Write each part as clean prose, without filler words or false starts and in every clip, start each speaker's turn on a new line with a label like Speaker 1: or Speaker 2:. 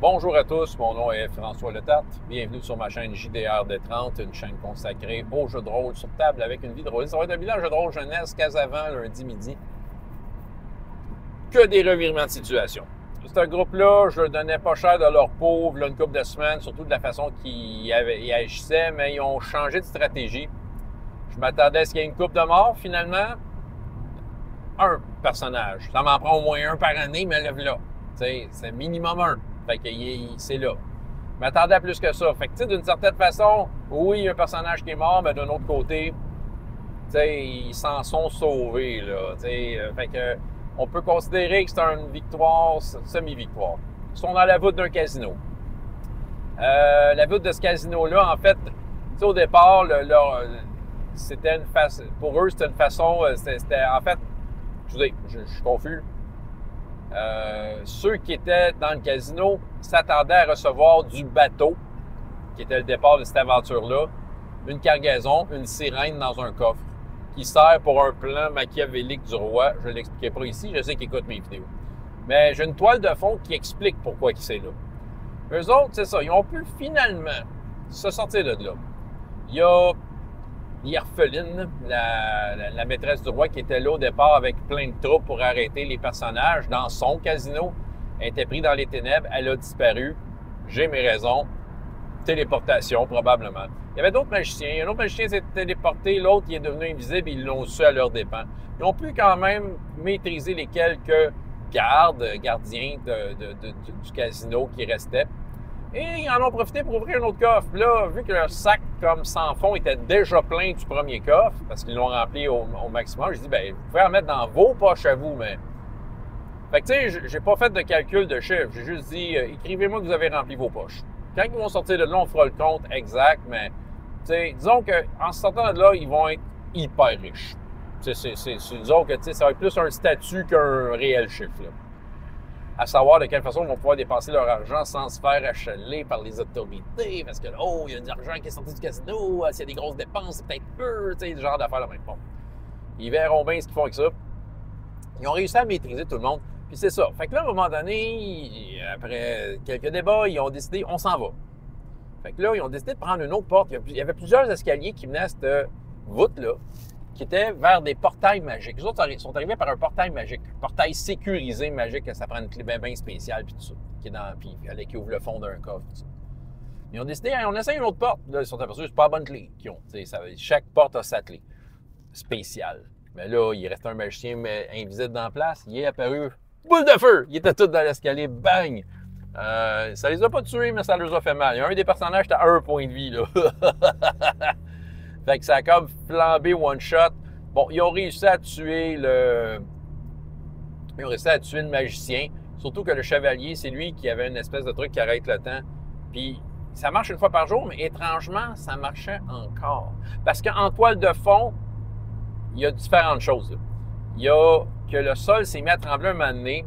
Speaker 1: Bonjour à tous, mon nom est François Letarte. Bienvenue sur ma chaîne JDR-D30, une chaîne consacrée aux jeux de rôle sur table avec une vie de rôle. Ça va être un bilan jeu de rôle jeunesse, Casavant, lundi midi. Que des revirements de situation. C'est un groupe-là, je leur donnais pas cher de leur pauvre, une couple de semaines, surtout de la façon qu'ils agissaient, mais ils ont changé de stratégie. Je m'attendais à ce qu'il y ait une couple de morts, finalement. Un personnage. Ça m'en prend au moins un par année, mais là. C'est minimum un. Fait que c'est là. Je m'attendais à plus que ça. Fait que, tu sais, d'une certaine façon, oui, il y a un personnage qui est mort, mais d'un autre côté, tu sais, ils s'en sont sauvés, là. Fait que, on peut considérer que c'est une victoire, semi-victoire. Ils sont dans la voûte d'un casino. La voûte de ce casino-là, en fait, tu sais, au départ, c'était une façon, pour eux, c'était une façon, c'était, en fait, je suis confus. Ceux qui étaient dans le casino s'attendaient à recevoir du bateau, qui était le départ de cette aventure-là, une cargaison, une sirène dans un coffre, qui sert pour un plan machiavélique du roi. Je ne l'expliquerai pas ici, je sais qu'ils écoutent mes vidéos. Mais j'ai une toile de fond qui explique pourquoi c'est là. Eux autres, c'est ça, ils ont pu finalement se sortir de là. Il y a Yerfeline, la maîtresse du roi, qui était là au départ avec plein de troupes pour arrêter les personnages dans son casino. Elle était prise dans les ténèbres, elle a disparu. J'ai mes raisons. Téléportation, probablement. Il y avait d'autres magiciens. Un autre magicien s'est téléporté, l'autre il est devenu invisible et ils l'ont su à leurs dépens. Ils ont pu quand même maîtriser les quelques gardiens du casino qui restaient. Et ils en ont profité pour ouvrir un autre coffre. Là, vu que leur sac comme sans fond était déjà plein du premier coffre, parce qu'ils l'ont rempli au maximum, j'ai dit, bien, vous pouvez en mettre dans vos poches à vous, mais... Fait que, tu sais, j'ai pas fait de calcul de chiffres. J'ai juste dit, écrivez-moi que vous avez rempli vos poches. Quand ils vont sortir de là, on fera le compte exact, mais, tu sais, disons qu'en sortant de là, ils vont être hyper riches. Disons que, tu sais, ça va être plus un statut qu'un réel chiffre, là. À savoir de quelle façon ils vont pouvoir dépenser leur argent sans se faire achaler par les autorités, parce que, oh, il y a de l'argent qui est sorti du casino, s'il y a des grosses dépenses, c'est peut-être peu, tu sais, ce genre d'affaires là même. Bon. Ils verront bien ce qu'ils font avec ça. Ils ont réussi à maîtriser tout le monde, puis c'est ça. Fait que là, à un moment donné, après quelques débats, ils ont décidé, on s'en va. Fait que là, ils ont décidé de prendre une autre porte. Il y avait plusieurs escaliers qui menaient à cette voûte-là, qui était vers des portails magiques. Les autres sont arrivés par un portail magique, un portail sécurisé magique, ça prend une clé bien spéciale, puis tout ça, qui ouvre le fond d'un coffre, tout ça. Ils ont décidé, on essaye une autre porte. Là, ils sont aperçus que c'est pas la bonne clé qu'ils ont. Chaque porte a sa clé spéciale. Mais là, il restait un magicien invisible dans la place, il est apparu, boule de feu! Il était tout dans l'escalier, bang! Ça les a pas tués, mais ça leur a fait mal. Il y a un des personnages qui était à 1 point de vie, là. Fait que ça a comme flambé one shot. Bon, ils ont réussi à tuer le magicien. Surtout que le chevalier, c'est lui qui avait une espèce de truc qui arrête le temps. Puis ça marche une fois par jour, mais étrangement, ça marchait encore. Parce qu'en toile de fond, il y a différentes choses, là. Il y a que le sol s'est mis à trembler un moment donné.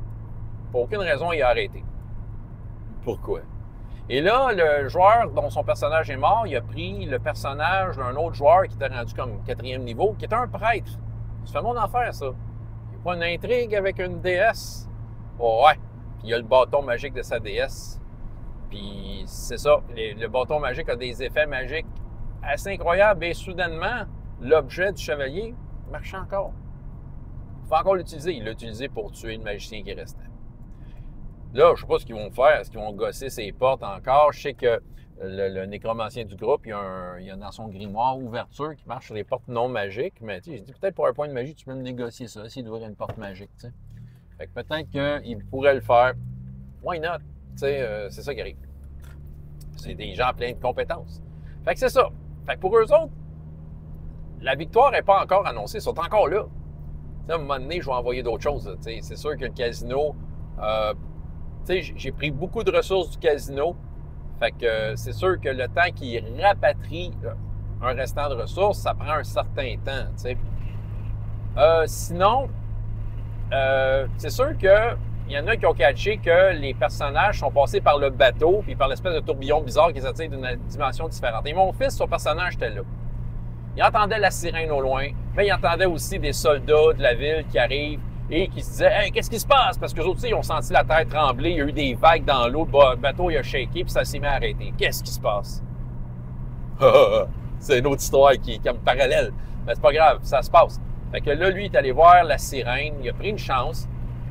Speaker 1: Pour aucune raison, il a arrêté. Pourquoi? Et là, le joueur dont son personnage est mort, il a pris le personnage d'un autre joueur qui était rendu comme 4e niveau, qui était un prêtre. Ça fait mon affaire, ça. Il n'y a pas une intrigue avec une déesse. Oh, ouais. Puis il y a le bâton magique de sa déesse. Puis c'est ça. Le bâton magique a des effets magiques assez incroyables. Et soudainement, l'objet du chevalier marche encore. Il faut encore l'utiliser. Il l'a utilisé pour tuer le magicien qui restait. Là, je ne sais pas ce qu'ils vont faire. Est-ce qu'ils vont gosser ses portes encore? Je sais que le nécromancien du groupe, il y a dans son grimoire ouverture qui marche sur les portes non magiques. Mais tu sais, je dis peut-être pour un point de magie, tu peux me négocier ça, essayer d'ouvrir une porte magique. Tu sais. Fait que peut-être qu'il pourrait le faire. Why not? Tu sais, c'est ça qui arrive. C'est des gens pleins de compétences. Fait que c'est ça. Fait que pour eux autres, la victoire n'est pas encore annoncée. Ils sont encore là. Tu sais, à un moment donné, je vais envoyer d'autres choses. Tu sais, c'est sûr que le casino... Tu sais, j'ai pris beaucoup de ressources du casino. Fait que c'est sûr que le temps qu'ils rapatrient un restant de ressources, ça prend un certain temps, tu sais. Sinon, c'est sûr qu'il y en a qui ont catché que les personnages sont passés par le bateau puis par l'espèce de tourbillon bizarre qui s'attire d'une dimension différente. Et mon fils, son personnage était là. Il entendait la sirène au loin, mais il entendait aussi des soldats de la ville qui arrivent. et qui se disaient « Hey, qu'est-ce qui se passe? » Parce que les autres, ils ont senti la terre trembler, il y a eu des vagues dans l'eau, le bateau il a shaké, puis ça s'est mis à arrêter. Qu'est-ce qui se passe? C'est une autre histoire qui est comme parallèle. Mais c'est pas grave, ça se passe. Fait que là, lui, il est allé voir la sirène, il a pris une chance.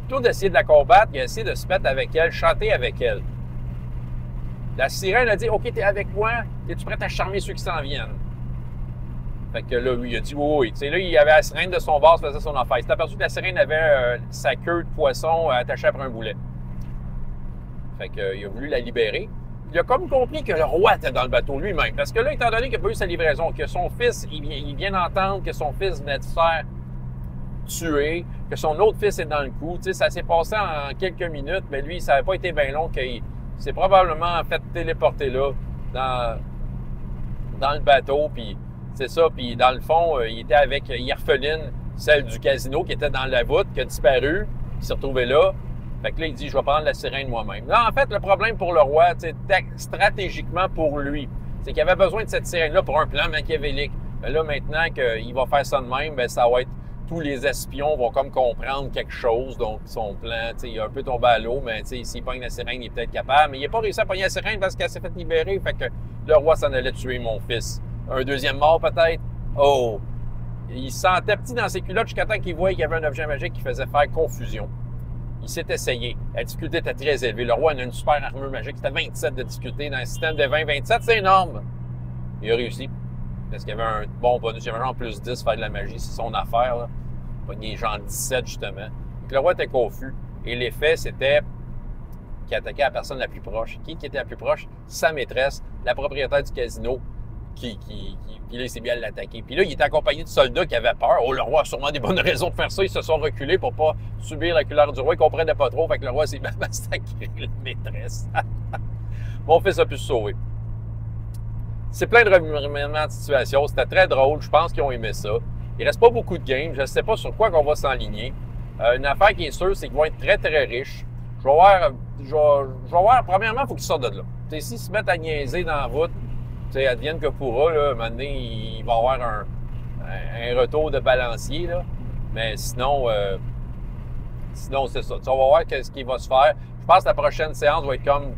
Speaker 1: Plutôt d'essayer de la combattre, il a essayé de se mettre avec elle, chanter avec elle. La sirène a dit « OK, t'es avec moi, es-tu prête à charmer ceux qui s'en viennent? » Fait que là, lui, il a dit « Oui, oui. » Tu sais, là, il avait la sirène de son bord, faisait son affaire. Il s'est aperçu que la sirène avait sa queue de poisson attachée après un boulet. Fait qu'il a voulu la libérer. Il a comme compris que le roi était dans le bateau lui-même. Parce que là, étant donné qu'il n'a pas eu sa livraison, que son fils, il vient d'entendre que son fils venait de se faire tuer, que son autre fils est dans le coup. Tu sais, ça s'est passé en quelques minutes, mais lui, ça n'avait pas été bien long qu'il s'est probablement fait téléporter là, dans le bateau, puis c'est ça. Puis dans le fond, il était avec Yerfeline, celle du casino, qui était dans la voûte, qui a disparu, qui s'est retrouvée là. Fait que là, il dit, je vais prendre la sirène moi-même. Là, en fait, le problème pour le roi, stratégiquement pour lui, c'est qu'il avait besoin de cette sirène-là pour un plan machiavélique. Mais là, maintenant qu'il va faire ça de même, bien, ça va être, tous les espions vont comme comprendre quelque chose. Donc, son plan, il a un peu tombé à l'eau, mais s'il pogne la sirène, il est peut-être capable. Mais il n'a pas réussi à pogner la sirène parce qu'elle s'est fait libérer. Fait que le roi s'en allait tuer mon fils. Un deuxième mort, peut-être? Oh! Il se sentait petit dans ses culottes jusqu'à temps qu'il voyait qu'il y avait un objet magique qui faisait faire confusion. Il s'est essayé. La difficulté était très élevée. Le roi a une super armure magique. C'était 27 de difficulté. Dans un système de 20-27, c'est énorme. Il a réussi. Parce qu'il y avait un bon bonus. Il y avait genre plus 10, faire de la magie. C'est son affaire, là. Pogné genre 17, justement. Donc, le roi était confus. Et l'effet, c'était qu'il attaquait la personne la plus proche. Qui était la plus proche? Sa maîtresse, la propriétaire du casino, puis là, il s'est mis à l'attaquer. Puis là, il était accompagné de soldats qui avaient peur. Oh, le roi a sûrement des bonnes raisons de faire ça. Ils se sont reculés pour pas subir la colère du roi. Ils comprenaient pas trop. Fait que le roi s'est massacré la maîtresse. Mon fils a pu se sauver. C'est plein de revirements de situation. C'était très drôle. Je pense qu'ils ont aimé ça. Il reste pas beaucoup de games. Je ne sais pas sur quoi qu'on va s'enligner. Une affaire qui est sûre, c'est qu'ils vont être très, très riches. Je vais voir, premièrement, il faut qu'ils sortent de là. T'sais, s'ils se mettent à niaiser dans la voûte, advienne que pourra, là, à un moment donné, il va y avoir un retour de balancier, là. Mais sinon c'est ça. On va voir ce qui va se faire. Je pense que la prochaine séance va être comme...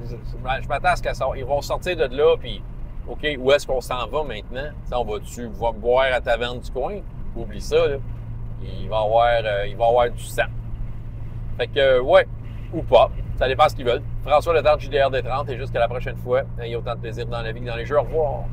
Speaker 1: Je m'attends à ce qu'ils vont sortir de là, puis OK, où est-ce qu'on s'en va maintenant? T'sais, on va-tu boire à la taverne du coin? Oublie ça, là. Il va y avoir du sang. Fait que, ouais, ou pas. Ça dépend ce qu'ils veulent. François Letard, JDR D30, et jusqu'à la prochaine fois. Ayez autant de plaisir dans la vie que dans les jeux. Au revoir.